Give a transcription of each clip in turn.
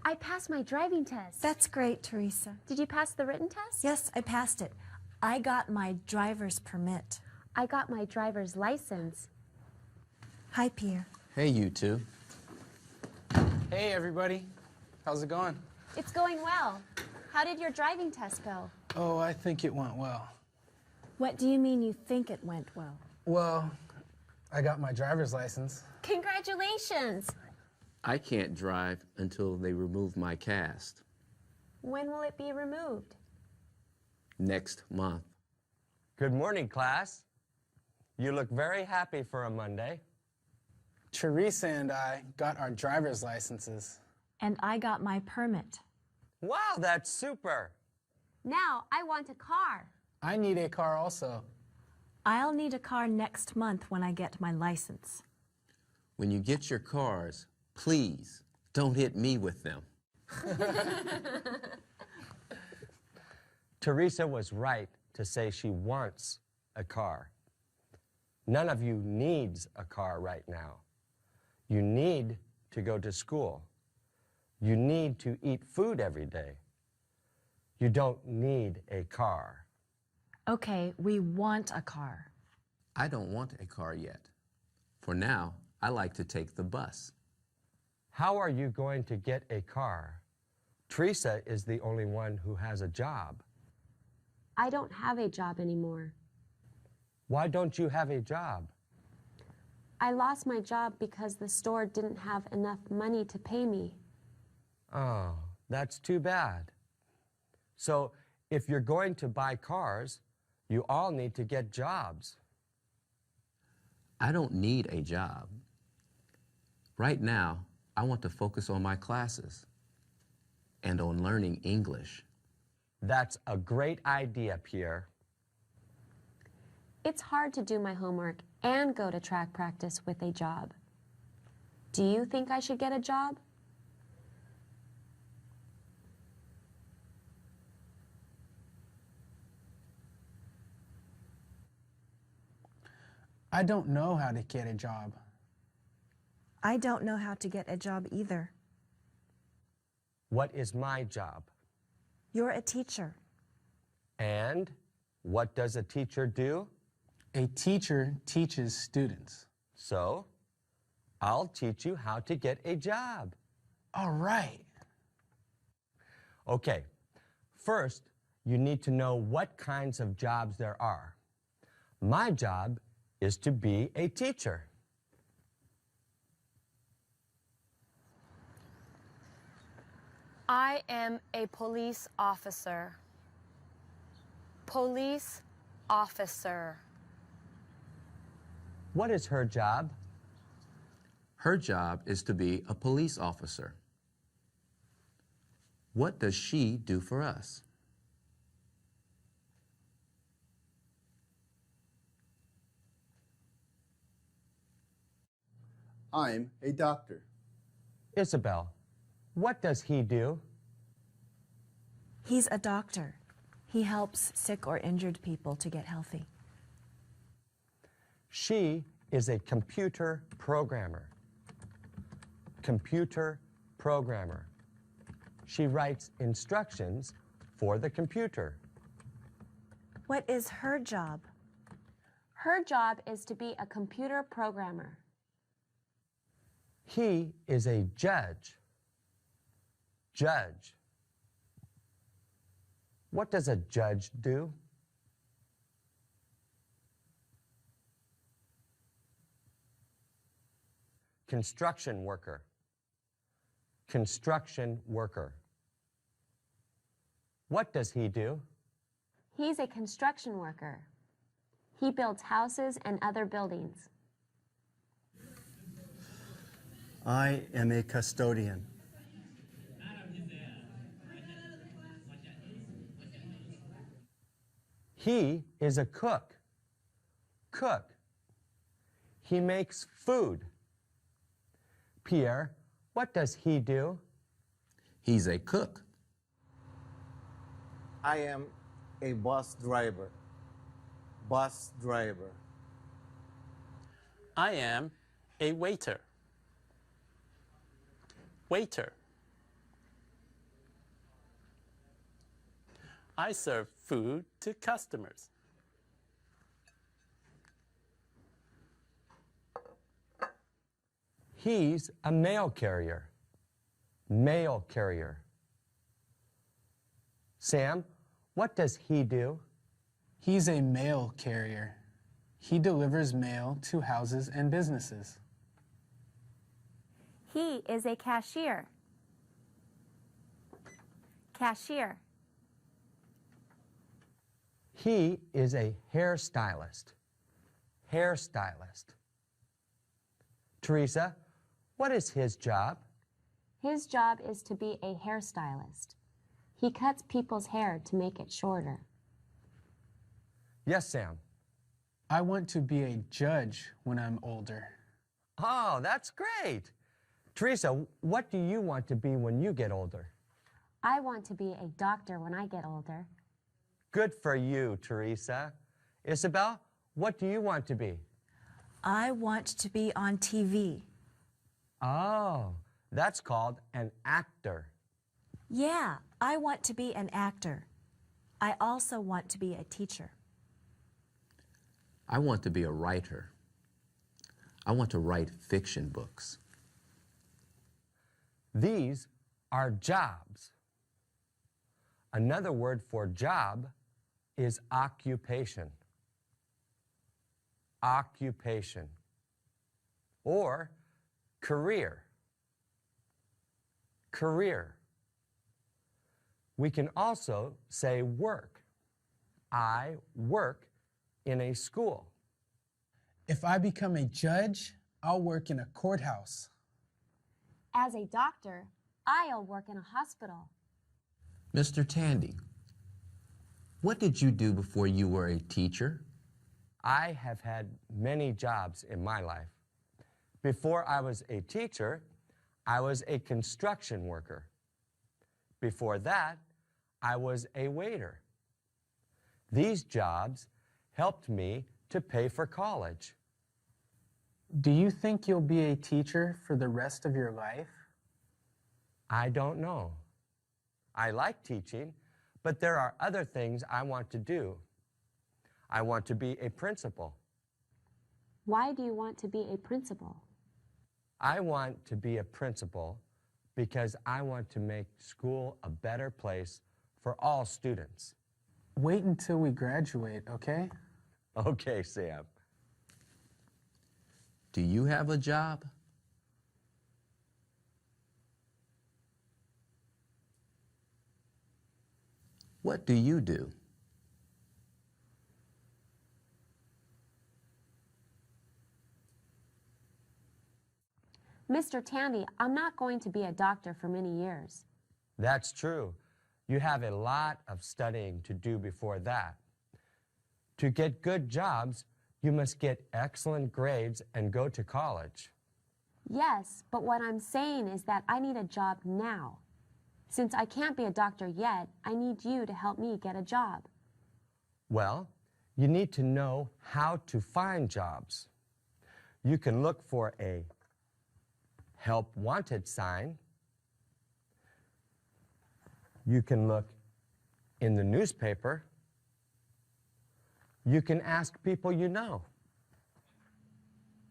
I passed my driving test. That's great, Teresa. Did you pass the written test? Yes, I passed it. I got my driver's permit. I got my driver's license. Hi, Pierre. Hey, you two. Hey, everybody. How's it going? It's going well. How did your driving test go? Oh, I think it went well. What do you mean you think it went well? Well, I got my driver's license. Congratulations! I can't drive until they remove my cast When will it be removed? next month. Good morning, class. You look very happy for a Monday. Teresa and I got our driver's licenses. And I got my permit. Wow, that's super. Now I want a car. I need a car also. I'll need a car next month when I get my license. When you get your cars, please don't hit me with them. Teresa was right to say she wants a car. None of you needs a car right now. You need to go to school. You need to eat food every day. You don't need a car. Okay, we want a car. I don't want a car yet. For now, I like to take the bus. How are you going to get a car? Teresa is the only one who has a job. I don't have a job anymore. Why don't you have a job? I lost my job because the store didn't have enough money to pay me. Oh, that's too bad. So if you're going to buy cars, you all need to get jobs. I don't need a job. Right now, I want to focus on my classes and on learning English. That's a great idea, Pierre. It's hard to do my homework and go to track practice with a job. Do you think I should get a job? I don't know how to get a job. I don't know how to get a job either. What is my job? You're a teacher. And what does a teacher do? A teacher teaches students. So, I'll teach you how to get a job. All right. Okay, first, you need to know what kinds of jobs there are. My job is to be a teacher. I am a police officer. Police officer. What is her job? Her job is to be a police officer. What does she do for us? I'm a doctor. Isabel, what does he do? He's a doctor. He helps sick or injured people to get healthy. She is a computer programmer. Computer programmer. She writes instructions for the computer. What is her job? Her job is to be a computer programmer. He is a judge. Judge. What does a judge do? Construction worker. Construction worker. What does he do? He's a construction worker. He builds houses and other buildings. I am a custodian. He is a cook. Cook. He makes food. Pierre, what does he do? He's a cook. I am a bus driver. Bus driver. I am a waiter. Waiter. I serve food to customers. He's a mail carrier. Mail carrier. Sam, what does he do? He's a mail carrier. He delivers mail to houses and businesses. He is a cashier. Cashier. He is a hairstylist. Hairstylist. Teresa, what is his job? His job is to be a hairstylist. He cuts people's hair to make it shorter. Yes, Sam. I want to be a judge when I'm older. Oh, that's great. Teresa, what do you want to be when you get older? I want to be a doctor when I get older. Good for you, Teresa. Isabel, what do you want to be? I want to be on TV. Oh, that's called an actor. Yeah, I want to be an actor. I also want to be a teacher. I want to be a writer. I want to write fiction books. These are jobs. Another word for job is occupation. Occupation. Or career. Career. We can also say work. I work in a school. If I become a judge, I'll work in a courthouse. As a doctor, I'll work in a hospital. Mr. Tandy, what did you do before you were a teacher? I have had many jobs in my life. Before I was a teacher, I was a construction worker. Before that, I was a waiter. These jobs helped me to pay for college. Do you think you'll be a teacher for the rest of your life? I don't know. I like teaching, but there are other things I want to do. I want to be a principal. Why do you want to be a principal? I want to be a principal because I want to make school a better place for all students. Wait until we graduate, okay? Okay, Sam. Do you have a job? What do you do? Mr. Tandy, I'm not going to be a doctor for many years. That's true. You have a lot of studying to do before that. To get good jobs, you must get excellent grades and go to college. Yes, but what I'm saying is that I need a job now. Since I can't be a doctor yet, I need you to help me get a job. Well, you need to know how to find jobs. You can look for a help wanted sign. You can look in the newspaper. You can ask people you know.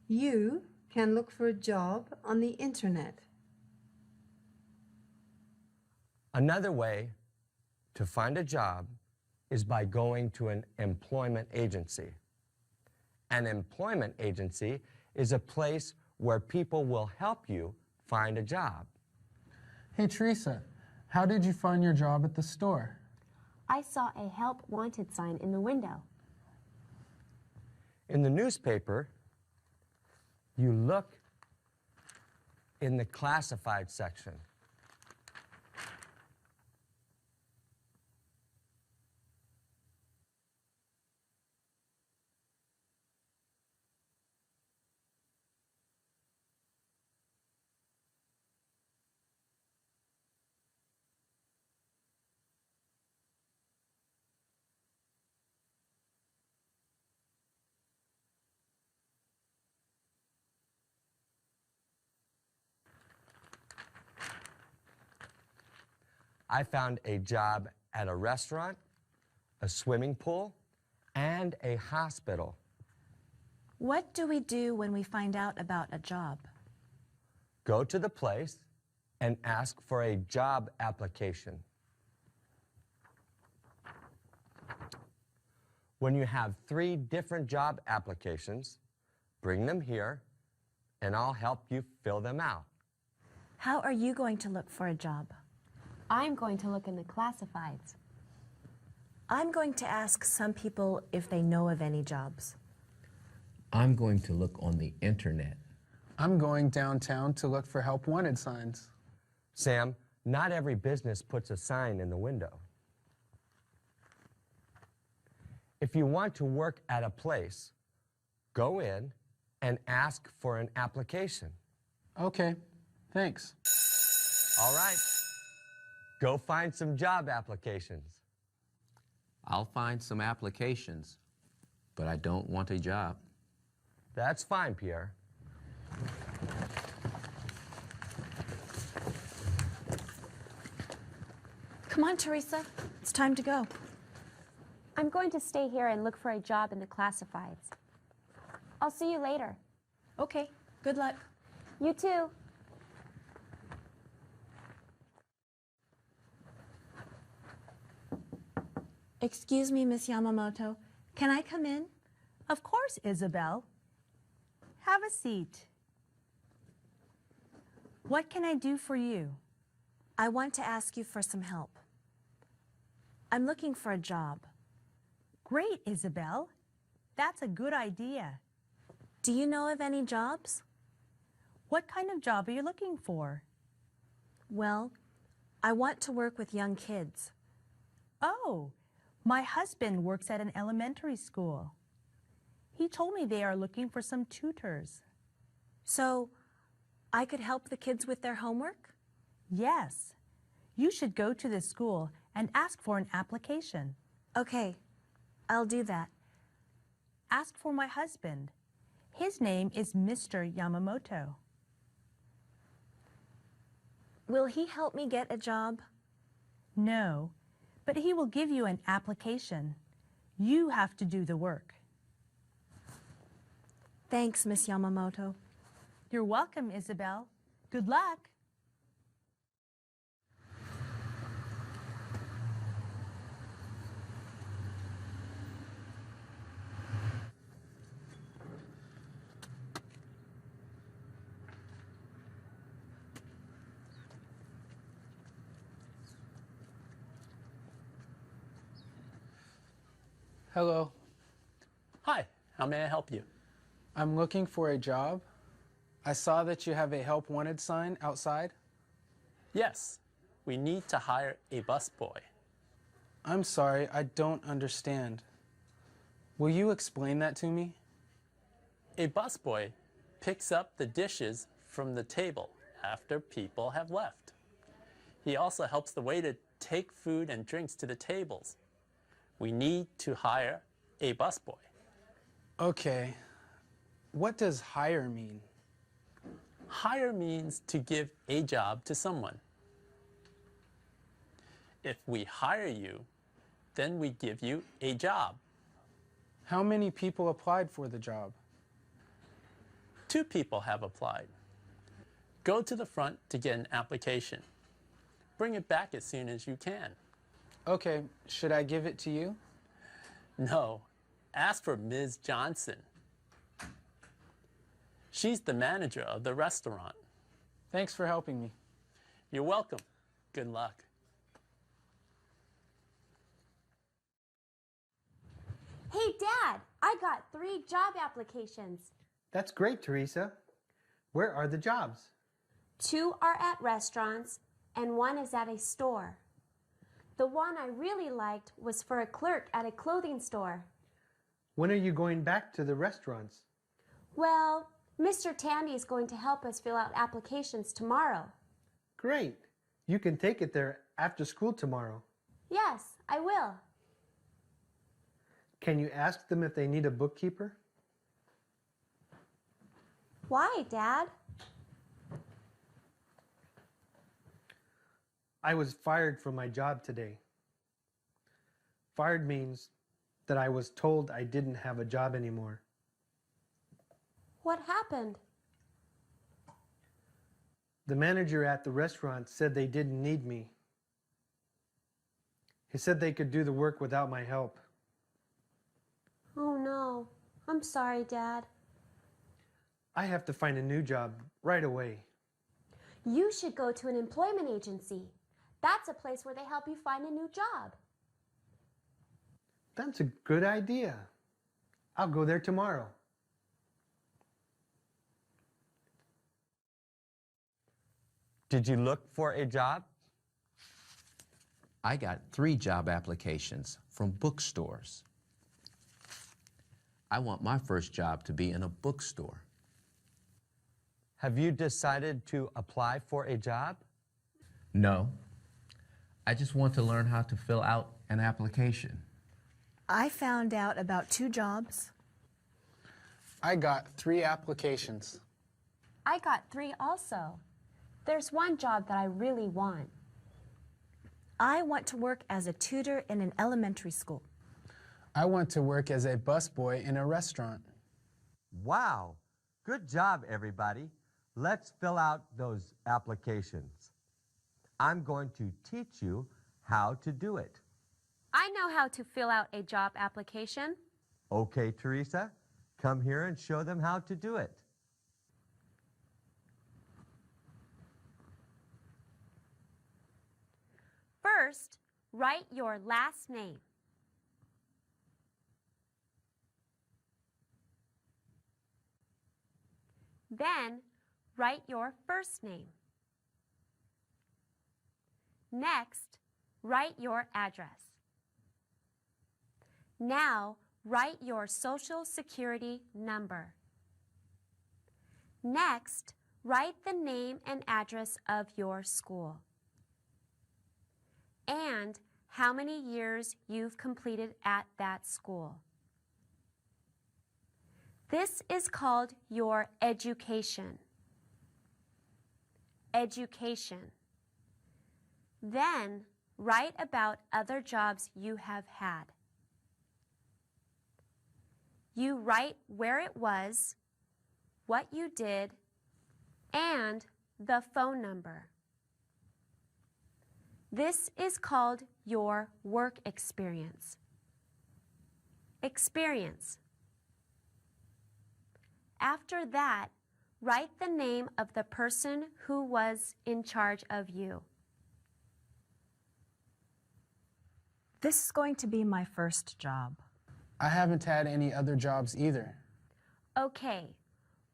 You can look for a job on the internet. Another way to find a job is by going to an employment agency. An employment agency is a place where people will help you find a job. Hey, Teresa, how did you find your job at the store? I saw a help wanted sign in the window. In the newspaper, you look in the classified section. I found a job at a restaurant a swimming pool, and a hospital. What do we do when we find out about a job? Go to the place and ask for a job application. When you have 3 different job applications, bring them here and I'll help you fill them out. How are you going to look for a job? I'm going to look in the classifieds. I'm going to ask some people if they know of any jobs. I'm going to look on the internet. I'm going downtown to look for help wanted signs. Sam, not every business puts a sign in the window. If you want to work at a place, go in and ask for an application. Okay, thanks. All right, go find some job applications. I'll find some applications, but I don't want a job. That's fine, Pierre. Come on, Teresa. It's time to go. I'm going to stay here and look for a job in the classifieds. I'll see you later. Okay, good luck. You too. Excuse me, Miss Yamamoto. Can I come in? Of course, Isabel. Have a seat. What can I do for you? I want to ask you for some help. I'm looking for a job. Great, Isabel. That's a good idea. Do you know of any jobs? What kind of job are you looking for? Well, I want to work with young kids. Oh, my husband works at an elementary school. He told me they are looking for some tutors. So, I could help the kids with their homework? Yes. You should go to the school and ask for an application. Okay, I'll do that. Ask for my husband. His name is Mr. Yamamoto. Will he help me get a job? No, but he will give you an application. You have to do the work. Thanks, Miss Yamamoto. You're welcome, Isabel. Good luck. Hello, Hi, how may I help you? I'm looking for a job. I saw that you have a help wanted sign outside. Yes, we need to hire a busboy. I'm sorry, I don't understand. Will you explain that to me? A busboy picks up the dishes from the table after people have left. He also helps the waiter take food and drinks to the tables. We need to hire a busboy. Okay. What does hire mean? Hire means to give a job to someone. If we hire you, then we give you a job. How many people applied for the job? 2 people have applied. Go to the front to get an application. Bring it back as soon as you can. Okay, should I give it to you? No, ask for Ms. Johnson. She's the manager of the restaurant. Thanks for helping me. You're welcome. Good luck. Hey, Dad, I got 3 job applications. That's great, Teresa. Where are the jobs? 2 are at restaurants, and 1 is at a store. The one I really liked was for a clerk at a clothing store. When are you going back to the restaurants? Well, Mr. Tandy is going to help us fill out applications tomorrow. Great. You can take it there after school tomorrow. Yes, I will. Can you ask them if they need a bookkeeper? Why, Dad? I was fired from my job today. Fired means that I was told I didn't have a job anymore. What happened? The manager at the restaurant said they didn't need me. He said they could do the work without my help. Oh no. I'm sorry, Dad. I have to find a new job right away. You should go to an employment agency. That's a place where they help you find a new job. That's a good idea. I'll go there tomorrow. Did you look for a job? I got 3 job applications from bookstores. I want my first job to be in a bookstore. Have you decided to apply for a job? No. I just want to learn how to fill out an application. I found out about 2 jobs. I got 3 applications. I got 3 also. There's one job that I really want. I want to work as a tutor in an elementary school. I want to work as a busboy in a restaurant. Wow, good job, everybody. Let's fill out those applications. I'm going to teach you how to do it. I know how to fill out a job application. Okay, Teresa, come here and show them how to do it. First, write your last name. Then, write your first name. Next, write your address. Now, write your Social Security number. Next, write the name and address of your school and how many years you've completed at that school. This is called your education. Education. Then, write about other jobs you have had. You write where it was, what you did, and the phone number. This is called your work experience. Experience. After that, write the name of the person who was in charge of you. This is going to be my first job. I haven't had any other jobs either. Okay,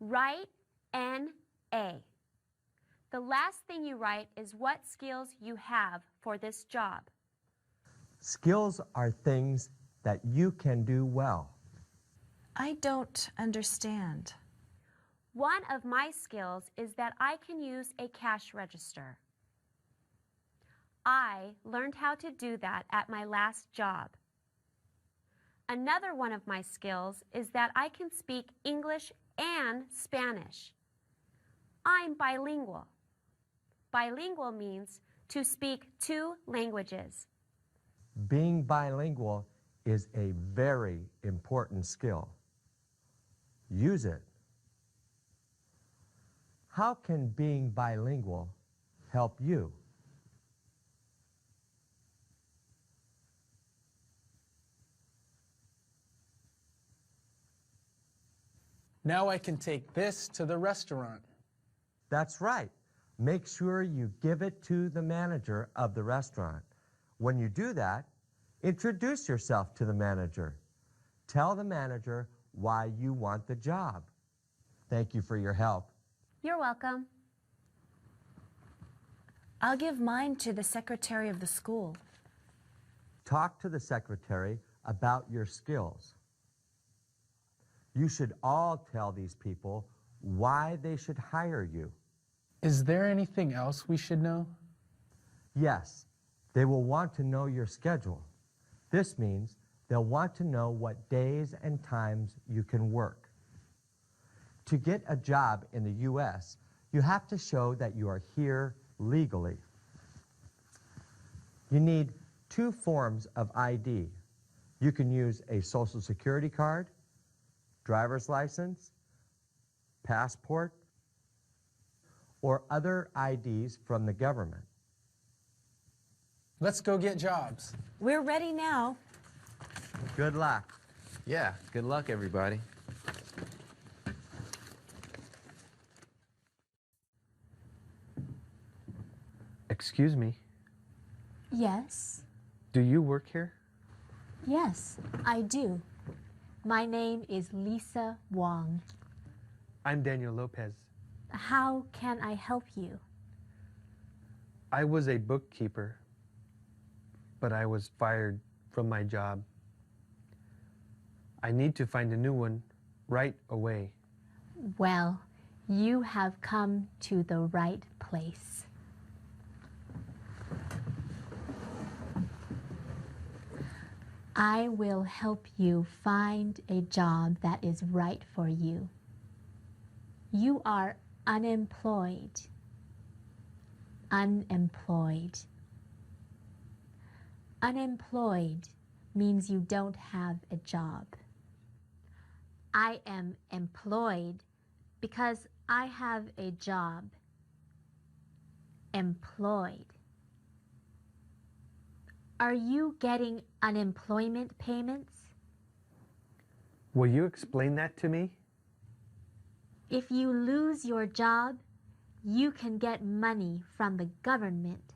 write N.A. The last thing you write is what skills you have for this job. Skills are things that you can do well. I don't understand. One of my skills is that I can use a cash register. I learned how to do that at my last job. Another one of my skills is that I can speak English and Spanish. I'm bilingual. Bilingual means to speak 2 languages. Being bilingual is a very important skill. Use it. How can being bilingual help you? Now I can take this to the restaurant. That's right. Make sure you give it to the manager of the restaurant. When you do that, introduce yourself to the manager. Tell the manager why you want the job. Thank you for your help. You're welcome. I'll give mine to the secretary of the school. Talk to the secretary about your skills. You should all tell these people why they should hire you. Is there anything else we should know? Yes, they will want to know your schedule. This means they'll want to know what days and times you can work. To get a job in the U.S., you have to show that you are here legally. You need 2 forms of ID, You can use a social security card, driver's license, passport, or other IDs from the government. Let's go get jobs. We're ready now. Good luck. Yeah, good luck, everybody. Excuse me, Yes. do you work here? Yes, I do. My name is Lisa Wong. I'm Daniel Lopez. How can I help you? I was a bookkeeper, but I was fired from my job. I need to find a new one right away. Well, you have come to the right place. I will help you find a job that is right for you. You are unemployed. Unemployed. Unemployed means you don't have a job. I am employed because I have a job. Employed. Are you getting unemployment payments? Will you explain that to me? If you lose your job, you can get money from the government.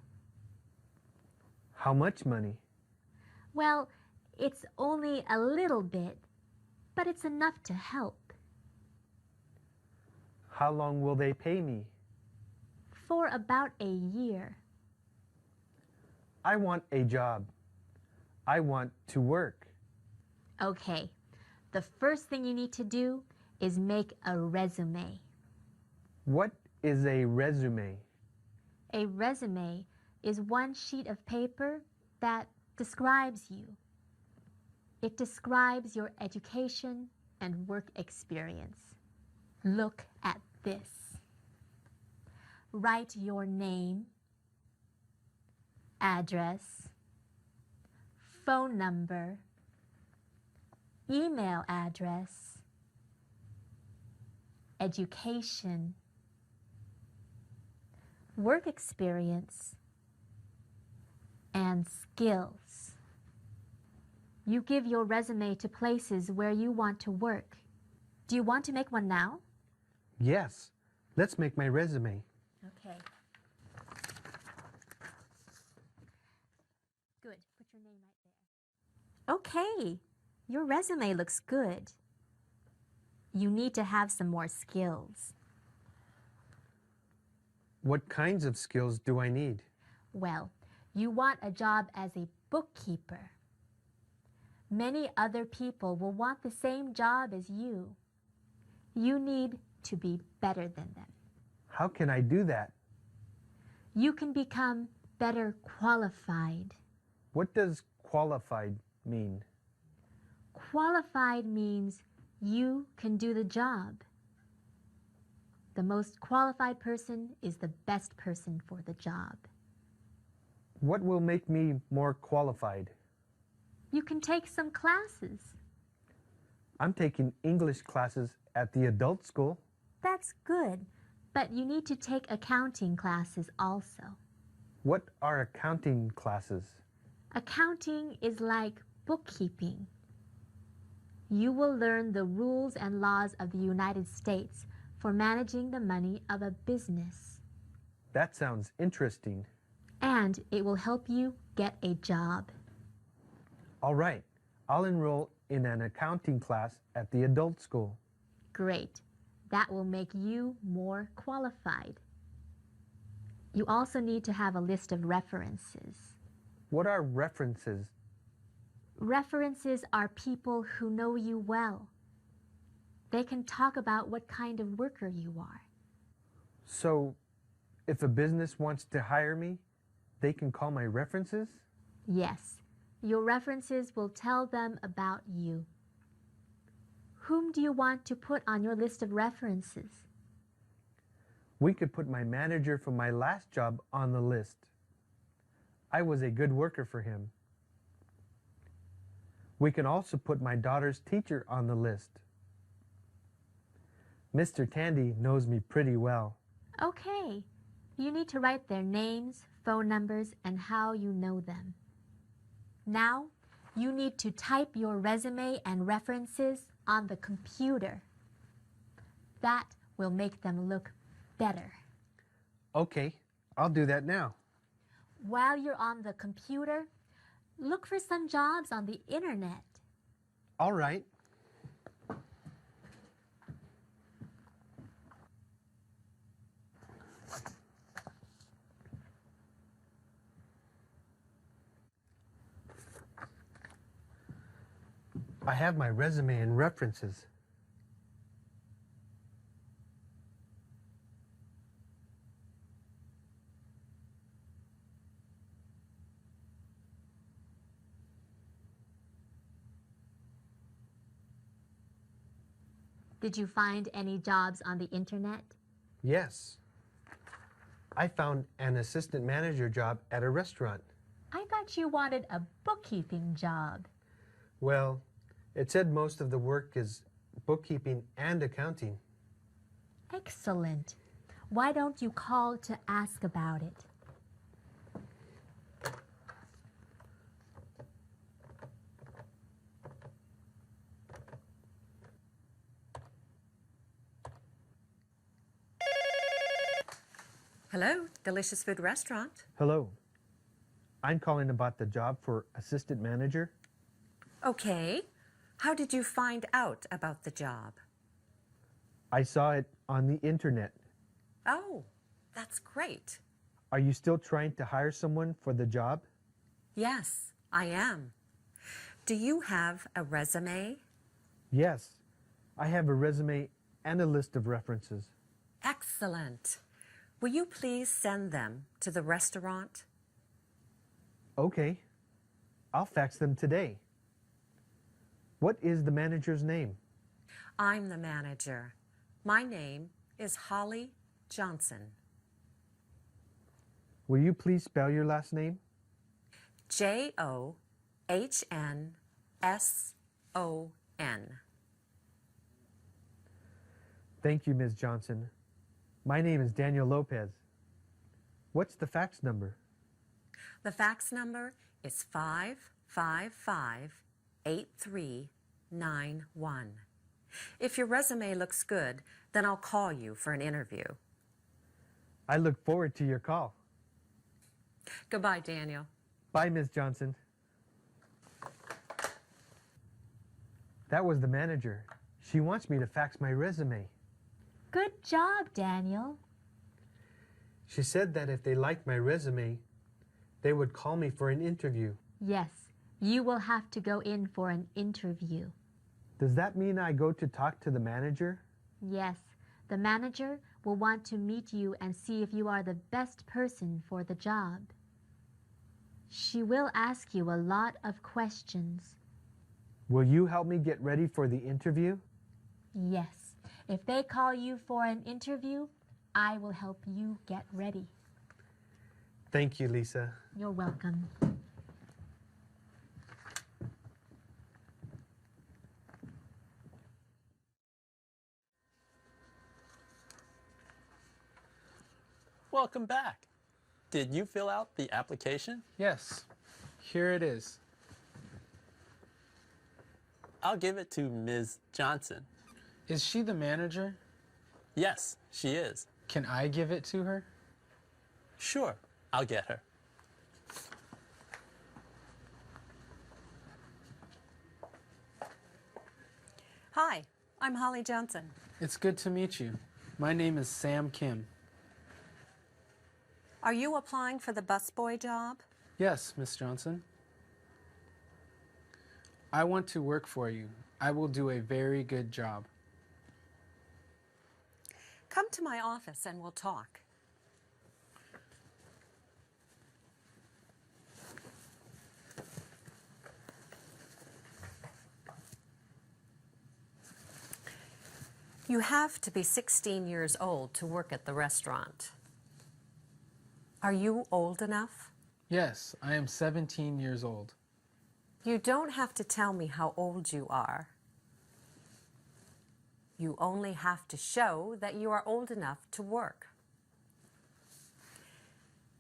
How much money? Well, it's only a little bit, but it's enough to help. How long will they pay me? For about a year. I want a job. I want to work. Okay, the first thing you need to do is make a resume. What is a resume? A resume is one sheet of paper that describes you. It describes your education and work experience. Look at this. Write your name, address, phone number, email address, education, work experience, and skills. You give your resume to places where you want to work. Do you want to make one now? Yes. Let's make my resume. Okay. Good. Put your name right there. Okay. Your resume looks good. You need to have some more skills. What kinds of skills do I need? Well, you want a job as a bookkeeper. Many other people will want the same job as you. You need to be better than them. How can I do that? You can become better qualified. What does qualified mean? Qualified means you can do the job. The most qualified person is the best person for the job. What will make me more qualified? You can take some classes. I'm taking English classes at the adult school. That's good, but you need to take accounting classes also. What are accounting classes? Accounting is like bookkeeping. You will learn the rules and laws of the United States for managing the money of a business. That sounds interesting. And it will help you get a job. All right, I'll enroll in an accounting class at the adult school. Great. That will make you more qualified. You also need to have a list of references. What are references? References are people who know you well. They can talk about what kind of worker you are. So, if a business wants to hire me, they can call my references? Yes, your references will tell them about you. Whom do you want to put on your list of references? We could put my manager from my last job on the list. I was a good worker for him. We can also put my daughter's teacher on the list. Mr. Tandy knows me pretty well. Okay. You need to write their names, phone numbers, and how you know them. Now, you need to type your resume and references on the computer. That will make them look better. Okay, I'll do that now. While you're on the computer, look for some jobs on the internet. All right. I have my resume and references. Did you find any jobs on the internet? Yes. I found an assistant manager job at a restaurant. I thought you wanted a bookkeeping job. Well, it said most of the work is bookkeeping and accounting. Excellent. Why don't you call to ask about it? Hello, Delicious Food Restaurant. Hello. I'm calling about the job for assistant manager. Okay. How did you find out about the job? I saw it on the internet. Oh, that's great. Are you still trying to hire someone for the job? Yes, I am. Do you have a resume? Yes. I have a resume and a list of references. Excellent. Will you please send them to the restaurant? Okay. I'll fax them today. What is the manager's name? I'm the manager. My name is Holly Johnson. Will you please spell your last name? Johnsson. Thank you, Ms. Johnson. My name is Daniel Lopez. What's the fax number? The fax number is 555-8391. If your resume looks good, then I'll call you for an interview. I look forward to your call. Goodbye, Daniel. Bye, Ms. Johnson. That was the manager. She wants me to fax my resume. Good job, Daniel. She said that if they liked my resume, they would call me for an interview. Yes, you will have to go in for an interview. Does that mean I go to talk to the manager? Yes, the manager will want to meet you and see if you are the best person for the job. She will ask you a lot of questions. Will you help me get ready for the interview? Yes. If they call you for an interview, I will help you get ready. Thank you, Lisa. You're welcome. Welcome back. Did you fill out the application? Yes, here it is. I'll give it to Ms. Johnson. Is she the manager? Yes, she is. Can I give it to her? Sure, I'll get her. Hi, I'm Holly Johnson. It's good to meet you. My name is Sam Kim. Are you applying for the busboy job? Yes, Miss Johnson. I want to work for you. I will do a very good job. Come to my office and we'll talk. You have to be 16 years old to work at the restaurant. Are you old enough? Yes, I am 17 years old. You don't have to tell me how old you are. You only have to show that you are old enough to work.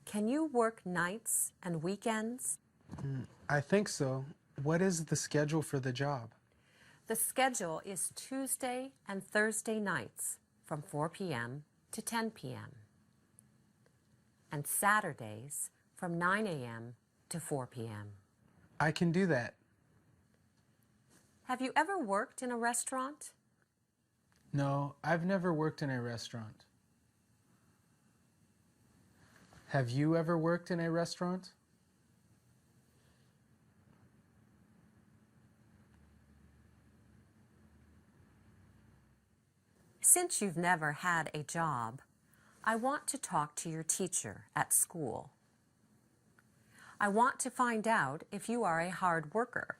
Can you work nights and weekends? I think so. What is the schedule for the job? The schedule is Tuesday and Thursday nights from 4 p.m. to 10 p.m. and Saturdays from 9 a.m. to 4 p.m. I can do that. Have you ever worked in a restaurant? No, I've never worked in a restaurant. Have you ever worked in a restaurant? Since you've never had a job, I want to talk to your teacher at school. I want to find out if you are a hard worker.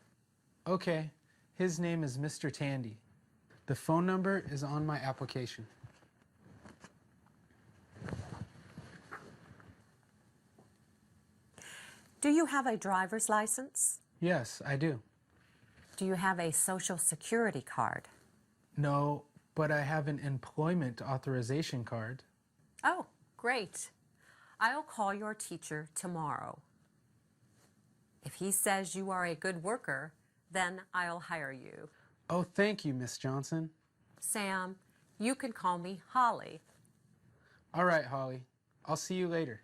Okay, his name is Mr. Tandy. The phone number is on my application. Do you have a driver's license? Yes, I do. Do you have a social security card? No, but I have an employment authorization card. Oh, great. I'll call your teacher tomorrow. If he says you are a good worker, then I'll hire you. Oh, thank you, Miss Johnson. Sam, you can call me Holly. All right, Holly. I'll see you later.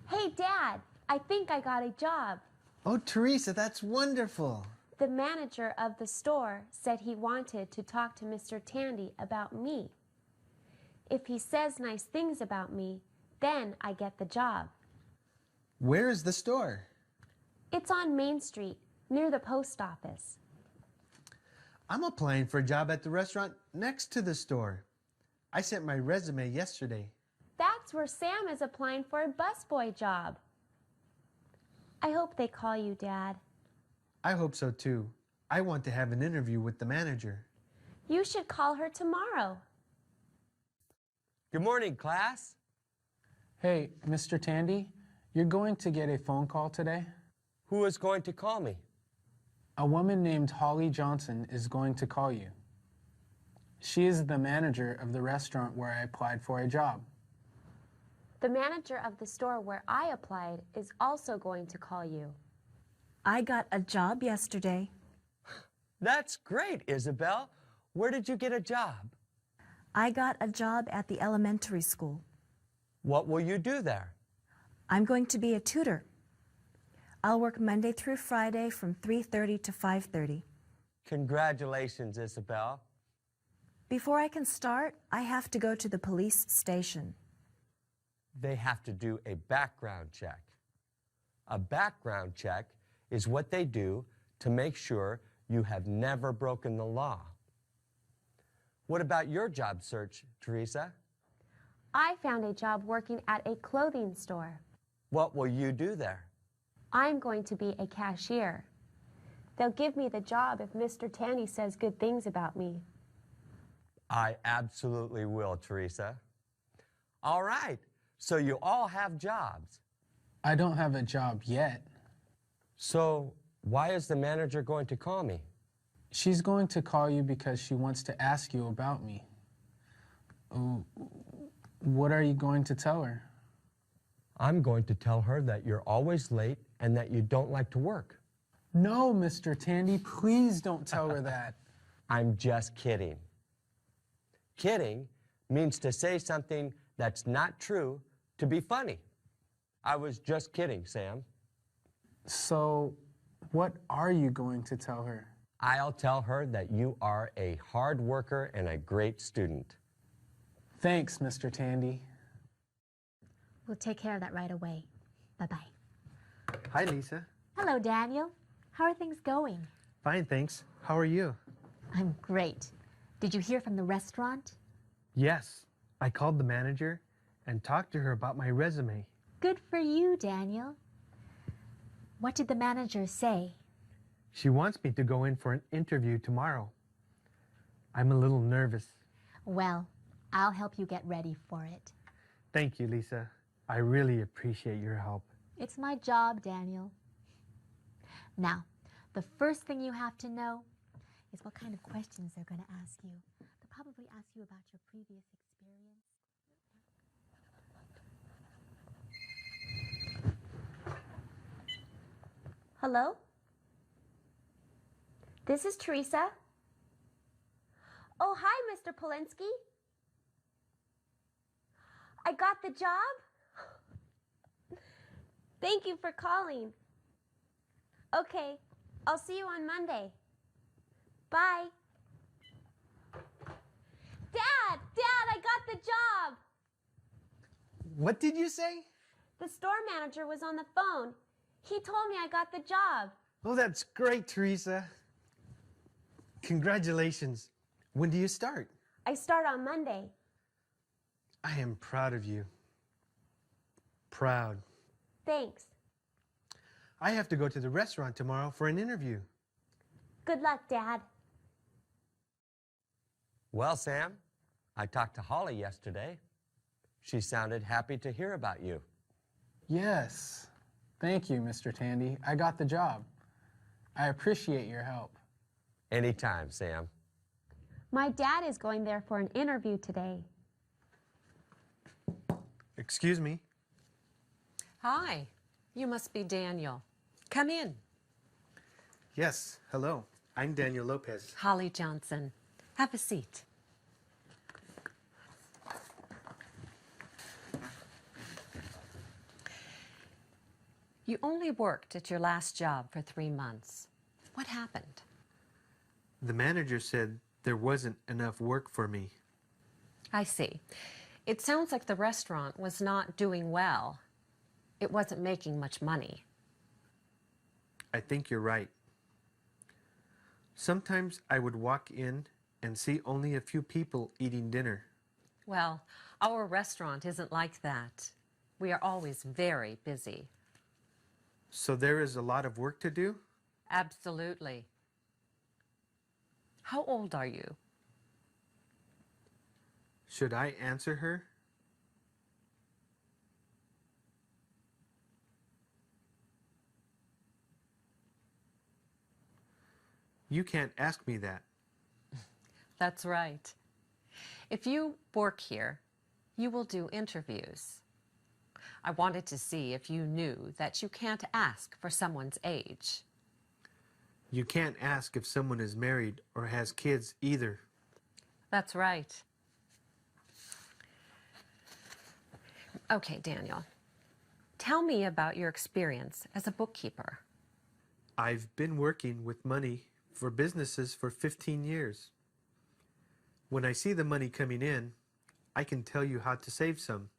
Hey, Dad, I think I got a job. Oh, Teresa, that's wonderful. The manager of the store said he wanted to talk to Mr. Tandy about me. If he says nice things about me, then I get the job. Where is the store? It's on Main Street, near the post office. I'm applying for a job at the restaurant next to the store. I sent my resume yesterday. That's where Sam is applying for a busboy job. I hope they call you, Dad. I hope so too. I want to have an interview with the manager. You should call her tomorrow. Good morning, class. Hey, Mr. Tandy, you're going to get a phone call today? Who is going to call me? A woman named Holly Johnson is going to call you. She is the manager of the restaurant where I applied for a job. The manager of the store where I applied is also going to call you. I got a job yesterday. That's great, Isabel. Where did you get a job? I got a job at the elementary school. What will you do there? I'm going to be a tutor. I'll work Monday through Friday from 3:30 to 5:30. Congratulations, Isabel. Before I can start, I have to go to the police station. They have to do a background check. A background check is what they do to make sure you have never broken the law. What about your job search, Teresa? I found a job working at a clothing store. What will you do there? I'm going to be a cashier. They'll give me the job if Mr. Tandy says good things about me. I absolutely will, Teresa. All right, so you all have jobs. I don't have a job yet. So why is the manager going to call me? She's going to call you because she wants to ask you about me. What are you going to tell her? I'm going to tell her that you're always late and that you don't like to work. No, Mr. Tandy, please don't tell her that. I'm just kidding. Kidding means to say something that's not true to be funny. I was just kidding, Sam. So, what are you going to tell her? I'll tell her that you are a hard worker and a great student. Thanks, Mr. Tandy. We'll take care of that right away. Bye-bye. Hi, Lisa. Hello, Daniel. How are things going? Fine, thanks. How are you? I'm great. Did you hear from the restaurant? Yes. I called the manager and talked to her about my resume. Good for you, Daniel. What did the manager say? She wants me to go in for an interview tomorrow. I'm a little nervous. Well, I'll help you get ready for it. Thank you, Lisa. I really appreciate your help. It's my job, Daniel. Now, the first thing you have to know is what kind of questions they're going to ask you. They'll probably ask you about your previous experience. Hello? This is Teresa. Oh, hi, Mr. Polinsky. I got the job? Thank you for calling. Okay, I'll see you on Monday. Bye. Dad, I got the job. What did you say? The store manager was on the phone. He told me I got the job. Oh, that's great, Teresa. Congratulations. When do you start? I start on Monday. I am proud of you. Proud. Thanks. I have to go to the restaurant tomorrow for an interview. Good luck, Dad. Well, Sam, I talked to Holly yesterday. She sounded happy to hear about you. Yes. Thank you, Mr. Tandy. I got the job. I appreciate your help. Anytime, Sam. My dad is going there for an interview today. Excuse me. Hi, you must be Daniel. Come in. Yes, hello. I'm Daniel Lopez. Holly Johnson. Have a seat. You only worked at your last job for 3 months. What happened? The manager said there wasn't enough work for me. I see. It sounds like the restaurant was not doing well. It wasn't making much money. I think you're right. Sometimes I would walk in and see only a few people eating dinner. Well, our restaurant isn't like that. We are always very busy. So there is a lot of work to do? Absolutely. How old are you? Should I answer her? You can't ask me that. That's right. If you work here, you will do interviews. I wanted to see if you knew that you can't ask for someone's age. You can't ask if someone is married or has kids either. That's right. Okay, Daniel. Tell me about your experience as a bookkeeper. I've been working with money for businesses for 15 years. When I see the money coming in, I can tell you how to save some.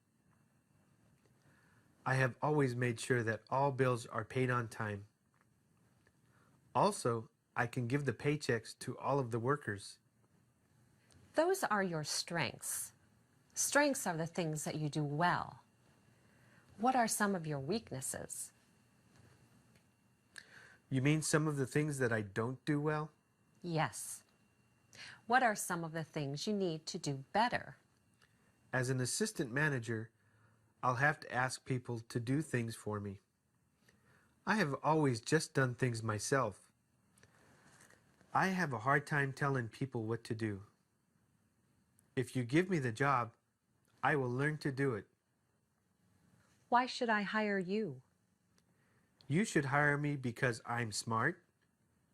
I have always made sure that all bills are paid on time. Also, I can give the paychecks to all of the workers. Those are your strengths. Strengths are the things that you do well. What are some of your weaknesses? You mean some of the things that I don't do well? Yes. What are some of the things you need to do better? As an assistant manager, I'll have to ask people to do things for me. I have always just done things myself. I have a hard time telling people what to do. If you give me the job, I will learn to do it. Why should I hire you? You should hire me because I'm smart,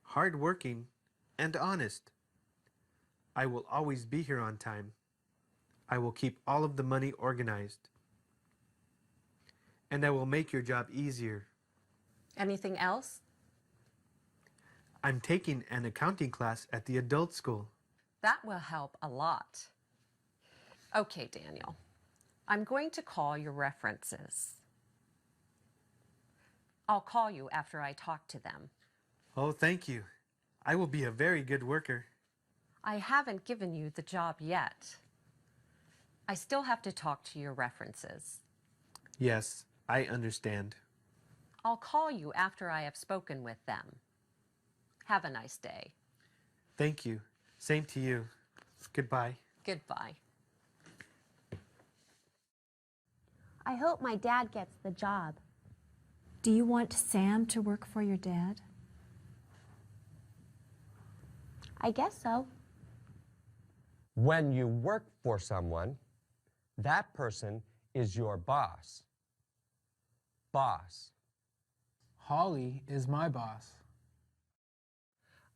hardworking, and honest. I will always be here on time. I will keep all of the money organized. And I will make your job easier. Anything else? I'm taking an accounting class at the adult school. That will help a lot. Okay, Daniel. I'm going to call your references. I'll call you after I talk to them. Oh, thank you. I will be a very good worker. I haven't given you the job yet. I still have to talk to your references. Yes, I understand. I'll call you after I have spoken with them. Have a nice day. Thank you. Same to you. Goodbye. Goodbye. I hope my dad gets the job. Do you want Sam to work for your dad? I guess so. When you work for someone, that person is your boss. Boss. Holly is my boss.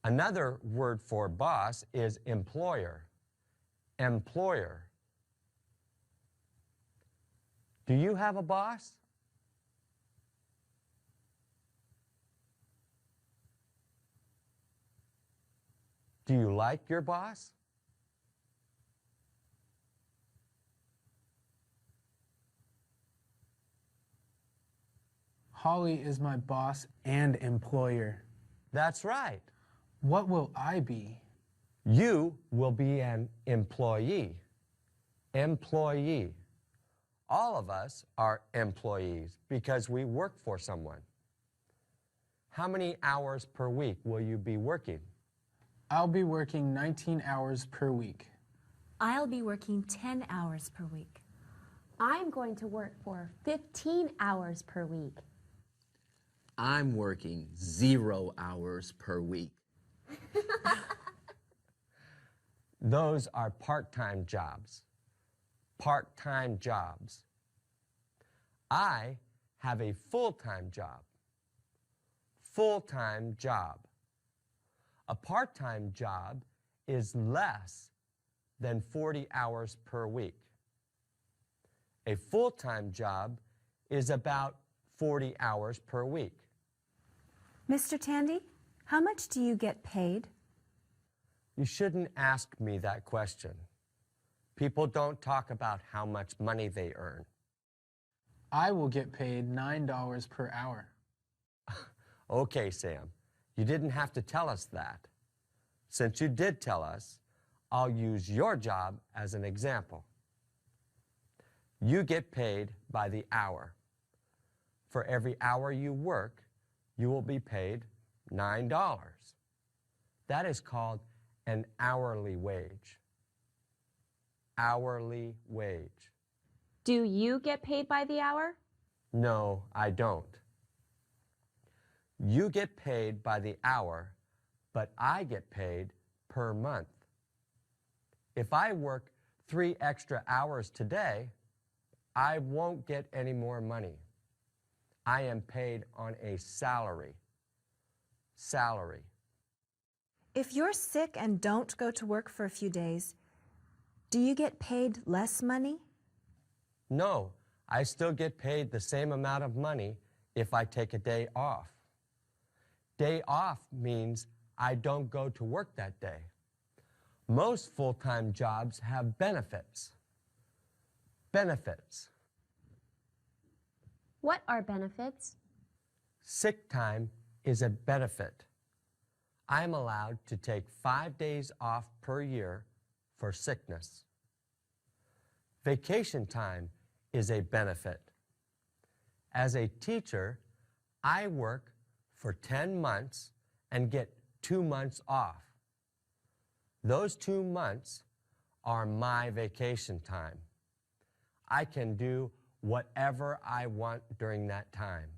Another word for boss is employer. Employer. Do you have a boss? Do you like your boss? Holly is my boss and employer. That's right. What will I be? You will be an employee. Employee. All of us are employees because we work for someone. How many hours per week will you be working? I'll be working 19 hours per week. I'll be working 10 hours per week. I'm going to work for 15 hours per week. I'm working 0 hours per week. Those are part-time jobs. Part-time jobs. I have a full-time job. Full-time job. A part-time job is less than 40 hours per week. A full-time job is about 40 hours per week. Mr. Tandy, how much do you get paid? You shouldn't ask me that question. People don't talk about how much money they earn. I will get paid $9 per hour. Okay, Sam, you didn't have to tell us that. Since you did tell us, I'll use your job as an example. You get paid by the hour. For every hour you work, you will be paid $9. That is called an hourly wage. Hourly wage. Do you get paid by the hour? No, I don't. You get paid by the hour, but I get paid per month. If I work 3 extra hours today, I won't get any more money. I am paid on a salary. Salary. If you're sick and don't go to work for a few days, do you get paid less money? No, I still get paid the same amount of money if I take a day off. Day off means I don't go to work that day. Most full-time jobs have benefits. Benefits. What are benefits? Sick time is a benefit. I'm allowed to take 5 days off per year for sickness. Vacation time is a benefit. As a teacher, I work for 10 months and get 2 months off. Those 2 months are my vacation time. I can do whatever I want during that time.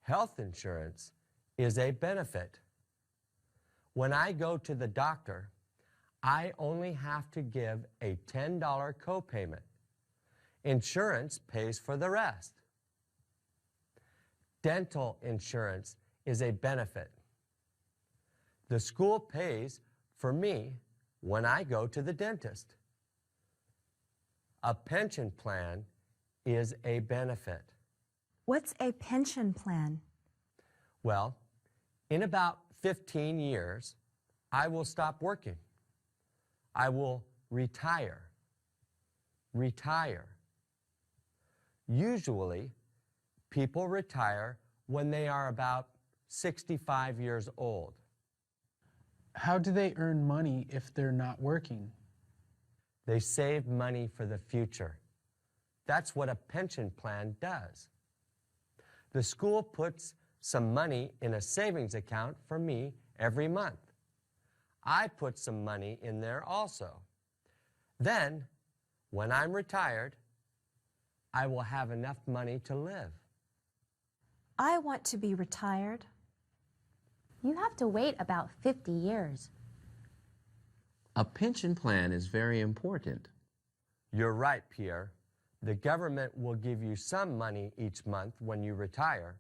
Health insurance is a benefit. When I go to the doctor, I only have to give a $10 copayment. Insurance pays for the rest. Dental insurance is a benefit. The school pays for me when I go to the dentist. A pension plan is a benefit. What's a pension plan? Well, in about 15 years, I will stop working. I will retire. Retire. Usually, people retire when they are about 65 years old. How do they earn money if they're not working? They save money for the future. That's what a pension plan does. The school puts some money in a savings account for me every month. I put some money in there also. Then, when I'm retired, I will have enough money to live. I want to be retired. You have to wait about 50 years. A pension plan is very important. You're right, Pierre. The government will give you some money each month when you retire.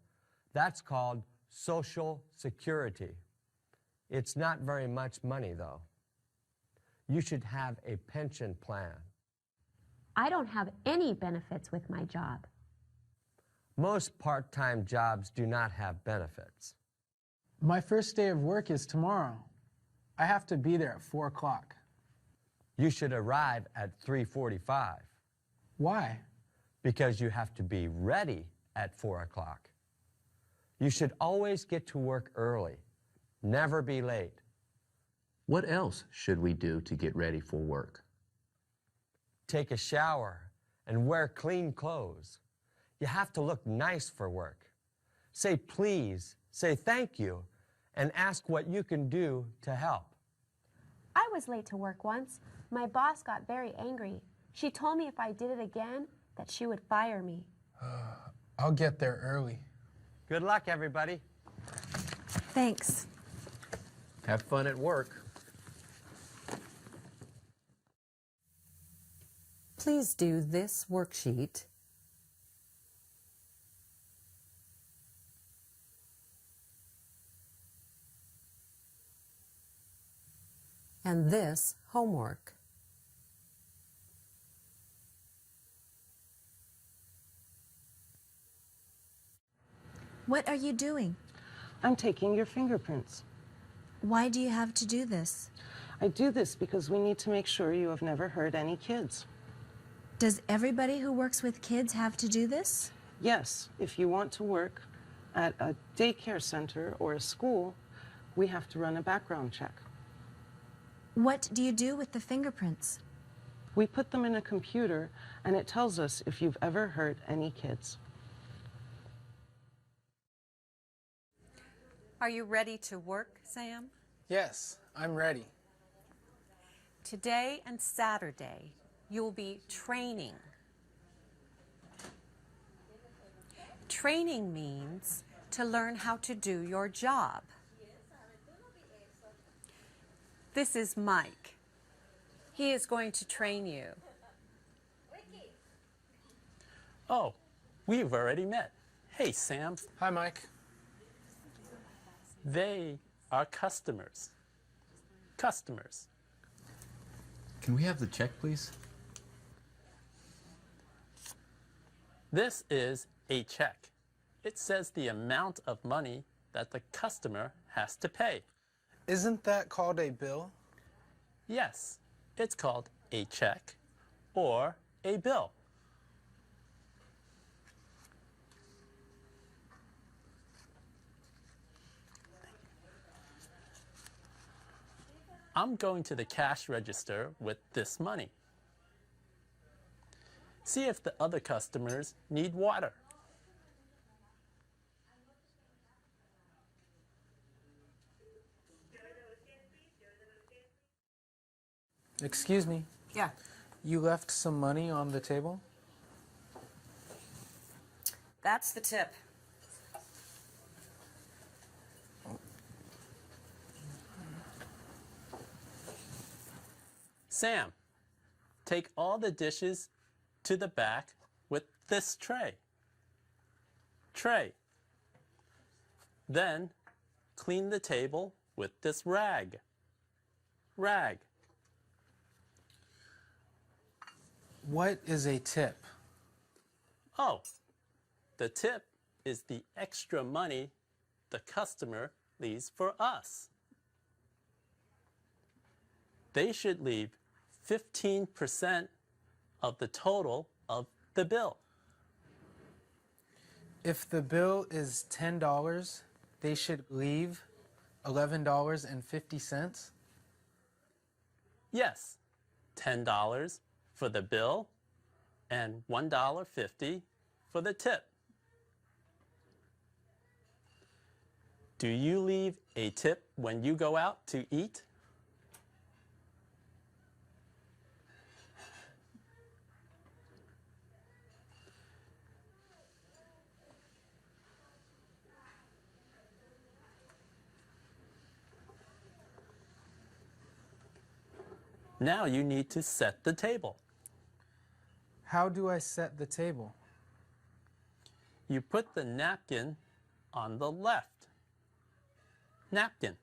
That's called Social Security. It's not very much money, though. You should have a pension plan. I don't have any benefits with my job. Most part-time jobs do not have benefits. My first day of work is tomorrow. I have to be there at 4 o'clock. You should arrive at 3:45. Why? Because you have to be ready at 4 o'clock. You should always get to work early. Never be late. What else should we do to get ready for work? Take a shower and wear clean clothes. You have to look nice for work. Say please, say thank you, and ask what you can do to help. I was late to work once. My boss got very angry. She told me if I did it again, that she would fire me. I'll get there early. Good luck, everybody. Thanks. Have fun at work. Please do this worksheet and this homework. What are you doing? I'm taking your fingerprints. Why do you have to do this? I do this because we need to make sure you have never hurt any kids. Does everybody who works with kids have to do this? Yes, if you want to work at a daycare center or a school, we have to run a background check. What do you do with the fingerprints? We put them in a computer and it tells us if you've ever hurt any kids. Are you ready to work, Sam? Yes, I'm ready. Today and Saturday, you'll be training. Training means to learn how to do your job. This is Mike. He is going to train you. Oh, we've already met. Hey, Sam. Hi, Mike. They are customers. Customers. Can we have the check, please? This is a check. It says the amount of money that the customer has to pay. Isn't that called a bill? Yes, it's called a check or a bill. I'm going to the cash register with this money. See if the other customers need water. Excuse me. Yeah. You left some money on the table? That's the tip. Sam, take all the dishes to the back with this tray. Tray. Then clean the table with this rag. Rag. What is a tip? Oh, the tip is the extra money the customer leaves for us. They should leave 15% of the total of the bill. If the bill is $10, they should leave $11.50? Yes, $10 for the bill and $1.50 for the tip. Do you leave a tip when you go out to eat? Now you need to set the table. How do I set the table? You put the napkin on the left. Napkin.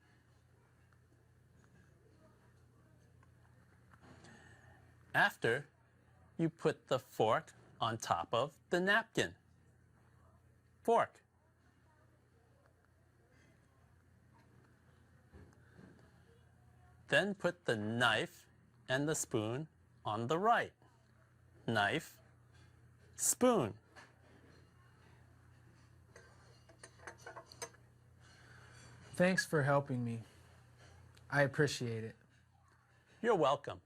After, you put the fork on top of the napkin. Fork. Then put the knife and the spoon on the right. Knife, spoon. Thanks for helping me. I appreciate it. You're welcome.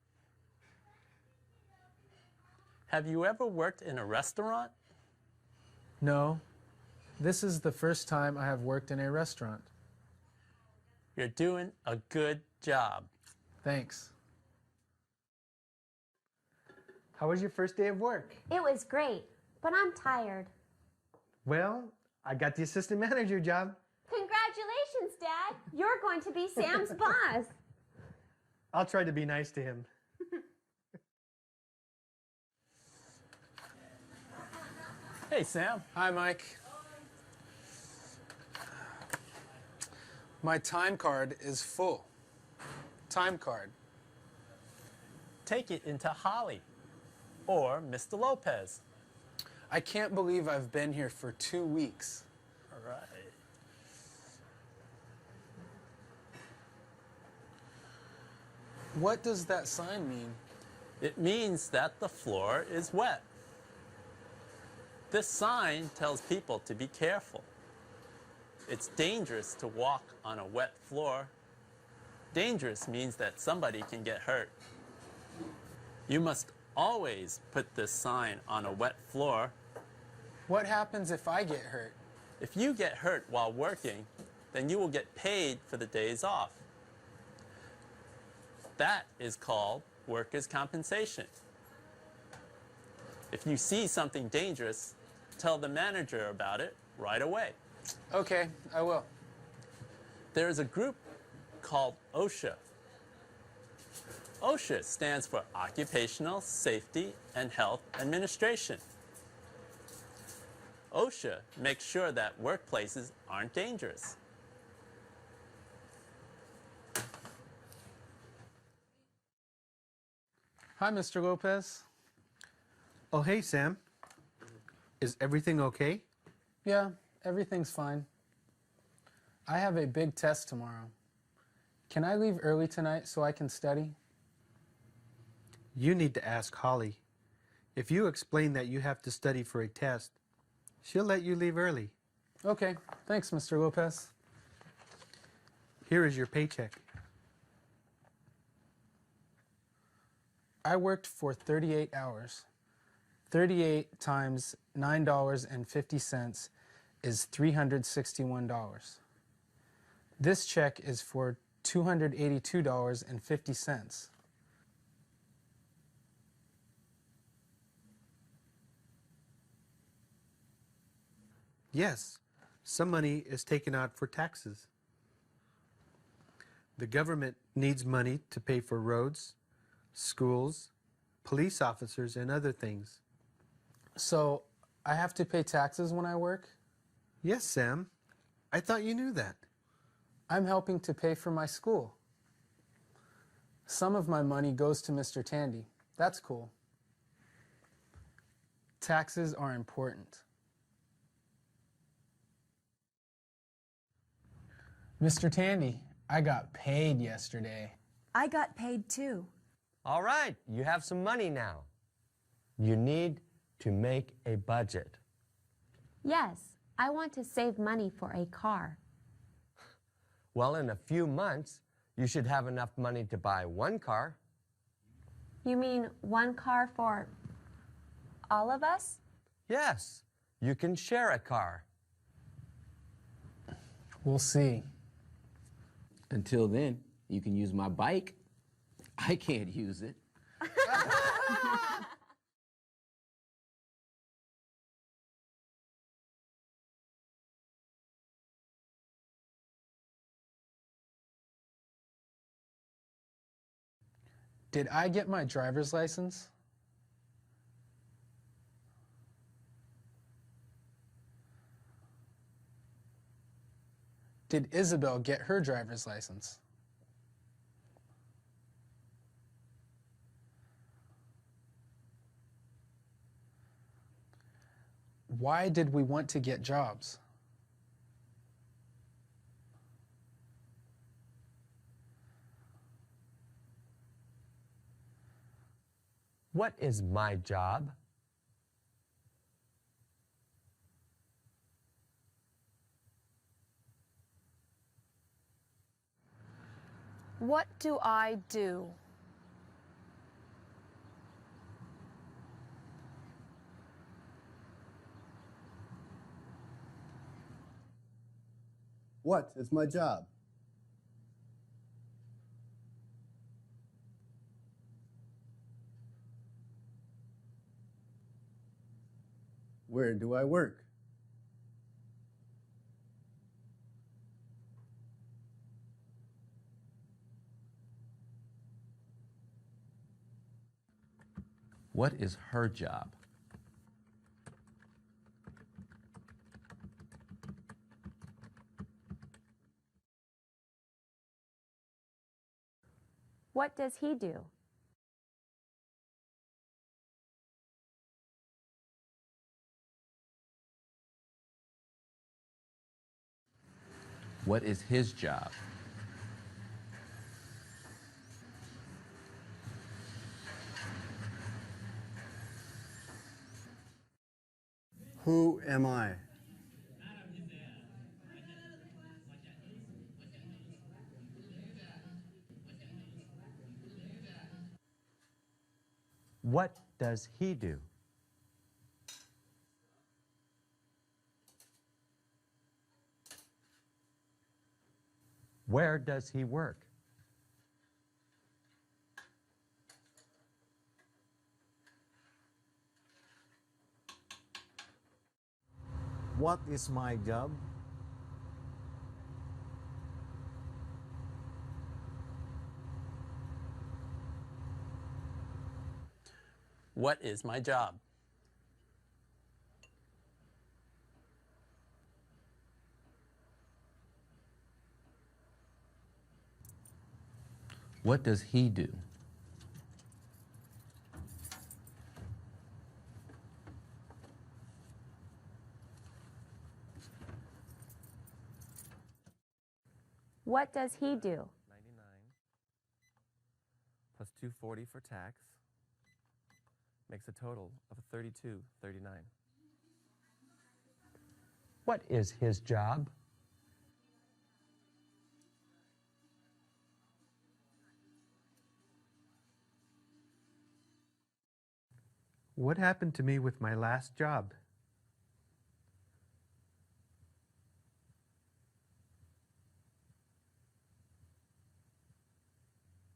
Have you ever worked in a restaurant? No, this is the first time I have worked in a restaurant. You're doing a good job. Thanks. How was your first day of work? It was great, but I'm tired. Well, I got the assistant manager job. Congratulations, Dad. You're going to be Sam's boss. I'll try to be nice to him. Hey, Sam. Hi, Mike. My time card is full. Time card. Take it into Holly or Mr. Lopez. I can't believe I've been here for 2 weeks. All right. What does that sign mean? It means that the floor is wet. This sign tells people to be careful. It's dangerous to walk on a wet floor. Dangerous means that somebody can get hurt. You must always put this sign on a wet floor. What happens if I get hurt? If you get hurt while working, then you will get paid for the days off. That is called workers' compensation. If you see something dangerous, tell the manager about it right away. Okay, I will. There is a group called OSHA. OSHA stands for Occupational Safety and Health Administration. OSHA makes sure that workplaces aren't dangerous. Hi, Mr. Lopez. Oh, hey, Sam. Is everything okay? Yeah, everything's fine. I have a big test tomorrow. Can I leave early tonight so I can study? You need to ask Holly. If you explain that you have to study for a test, she'll let you leave early. Okay, thanks, Mr. Lopez. Here is your paycheck. I worked for 38 hours. 38 times $9.50 is $361. This check is for $282.50. Yes, some money is taken out for taxes. The government needs money to pay for roads, schools, police officers, and other things. So, I have to pay taxes when I work? Yes, Sam. I thought you knew that. I'm helping to pay for my school. Some of my money goes to Mr. Tandy. That's cool. Taxes are important. Mr. Tandy, I got paid yesterday. I got paid too. All right, you have some money now. You need to make a budget. Yes, I want to save money for a car. Well, in a few months, you should have enough money to buy one car. You mean one car for all of us? Yes, you can share a car. We'll see. Until then, you can use my bike. I can't use it. Did I get my driver's license? Did Isabel get her driver's license? Why did we want to get jobs? What is my job? What do I do? What is my job? Where do I work? What is her job? What does he do? What is his job? Who am I? What does he do? Where does he work? What is my job? What is my job? What does he do? What does he do? 99 plus 240 for tax makes a total of 3239. What is his job? What happened to me with my last job?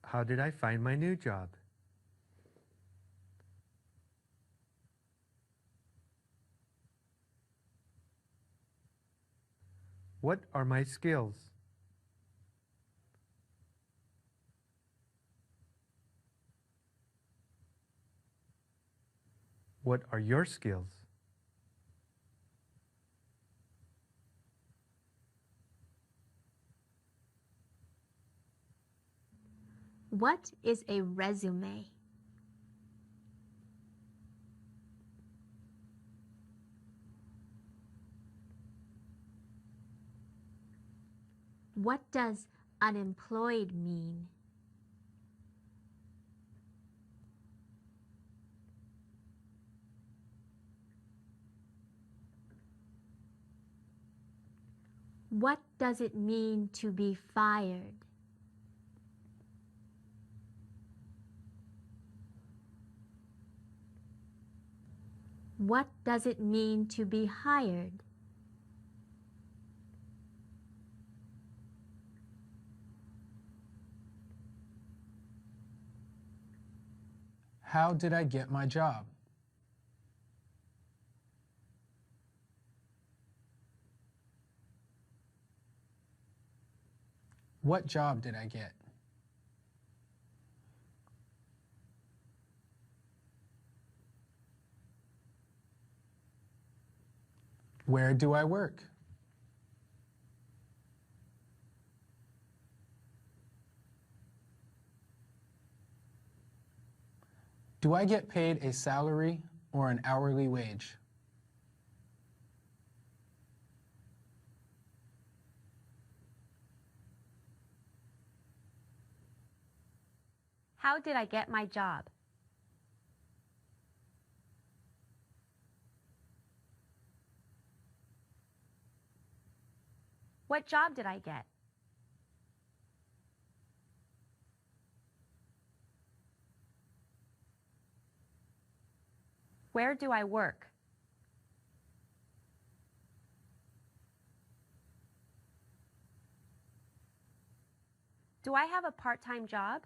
How did I find my new job? What are my skills? What are your skills? What is a resume? What does unemployed mean? What does it mean to be fired? What does it mean to be hired? How did I get my job? What job did I get? Where do I work? Do I get paid a salary or an hourly wage? How did I get my job? What job did I get? Where do I work? Do I have a part-time job?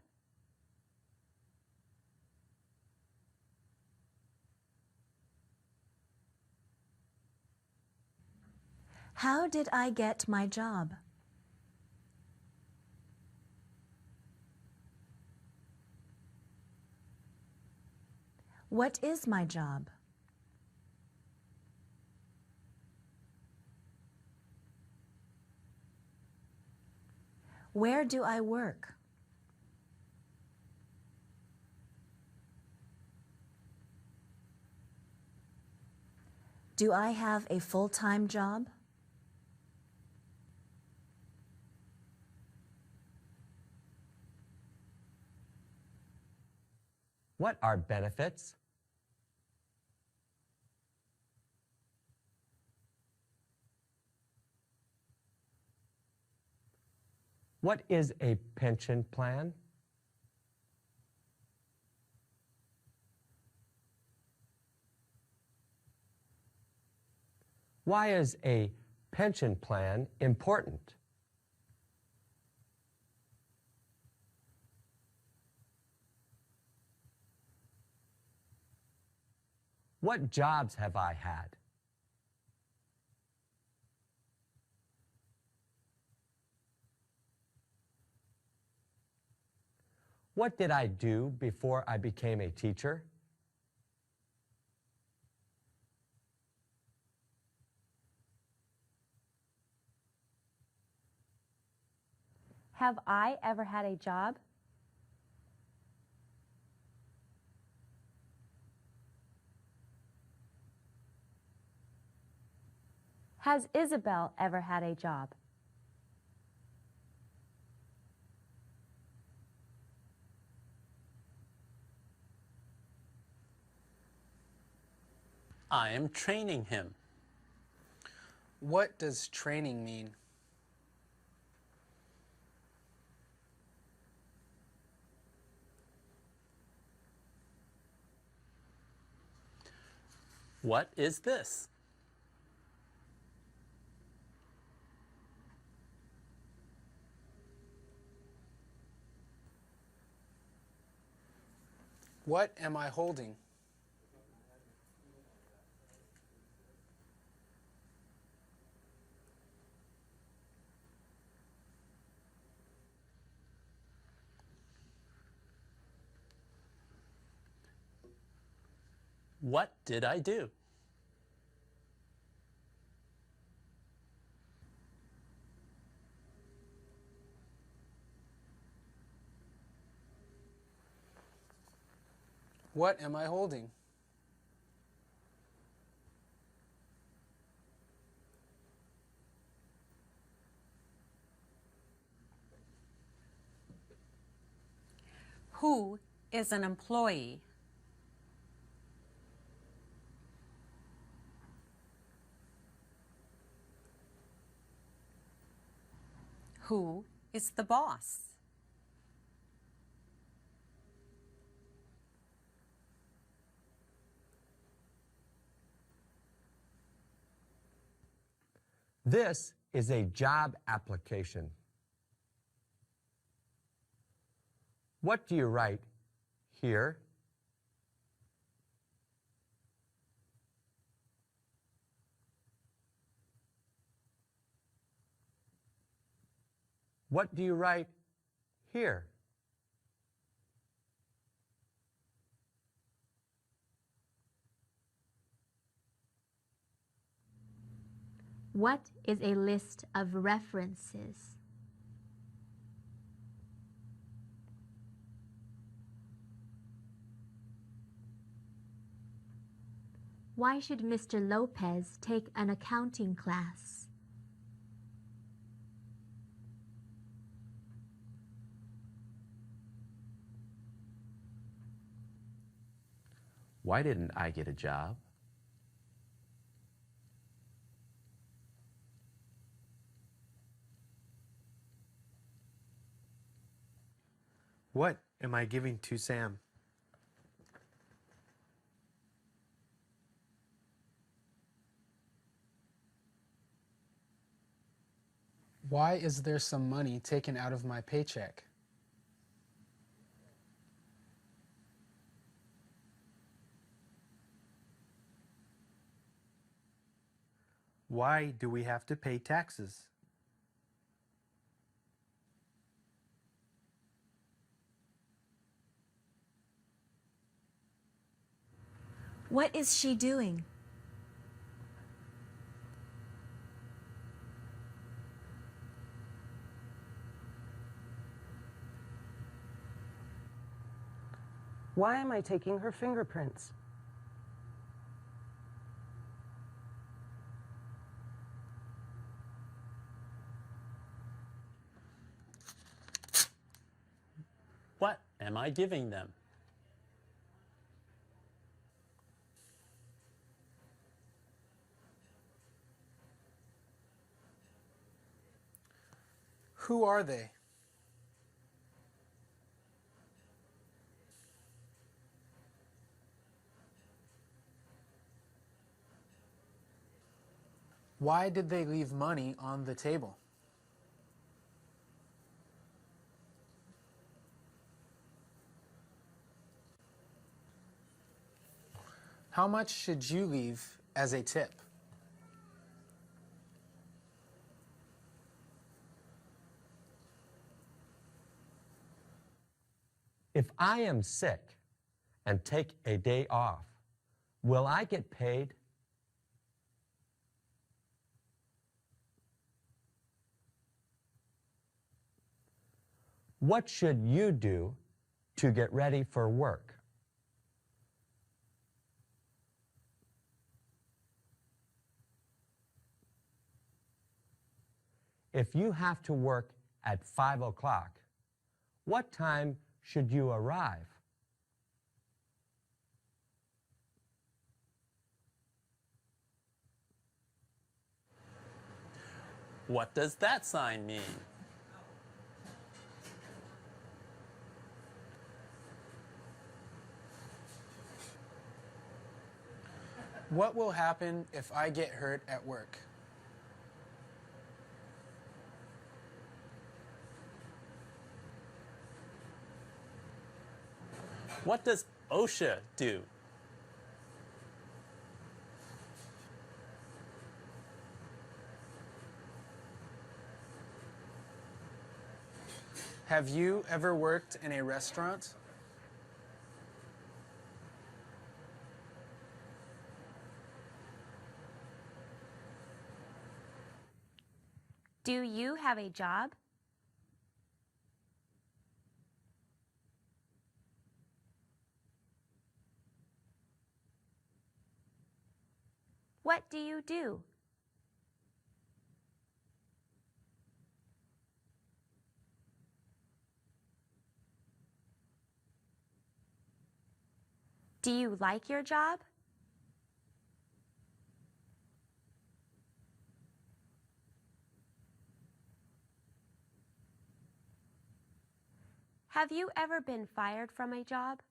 How did I get my job? What is my job? Where do I work? Do I have a full-time job? What are benefits? What is a pension plan? Why is a pension plan important? What jobs have I had? What did I do before I became a teacher? Have I ever had a job? Has Isabel ever had a job? I am training him. What does training mean? What is this? What am I holding? What did I do? What am I holding? Who is an employee? Who is the boss? This is a job application. What do you write here? What do you write here? What is a list of references? Why should Mr. Lopez take an accounting class? Why didn't I get a job? What am I giving to Sam? Why is there some money taken out of my paycheck? Why do we have to pay taxes? What is she doing? Why am I taking her fingerprints? What am I giving them? Who are they? Why did they leave money on the table? How much should you leave as a tip? If I am sick and take a day off, will I get paid? What should you do to get ready for work? If you have to work at 5 o'clock, what time should you arrive? What does that sign mean? What will happen if I get hurt at work? What does OSHA do? Have you ever worked in a restaurant? Do you have a job? What do you do? Do you like your job? Have you ever been fired from a job?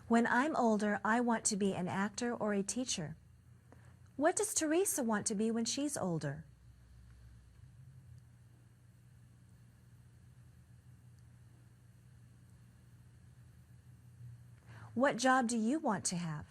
When I'm older, I want to be an actor or a teacher. What does Teresa want to be when she's older? What job do you want to have?